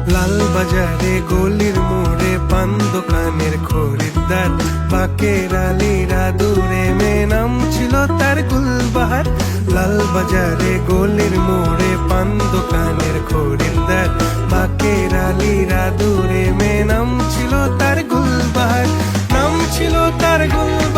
লাল বাজারে গলির মোড়ে পান দোকানের খরিদ্দার, বাকের আলীরা দূরে মেয়ে নাম ছিল তার গুলবাহার। লাল বাজারে গলির মোড়ে পান দোকানের খরিদ্দার, বাকের আলীরা দূরে মেয়ে নাম ছিল তার গুলবাহার, নাম ছিল তার গুলবাহার।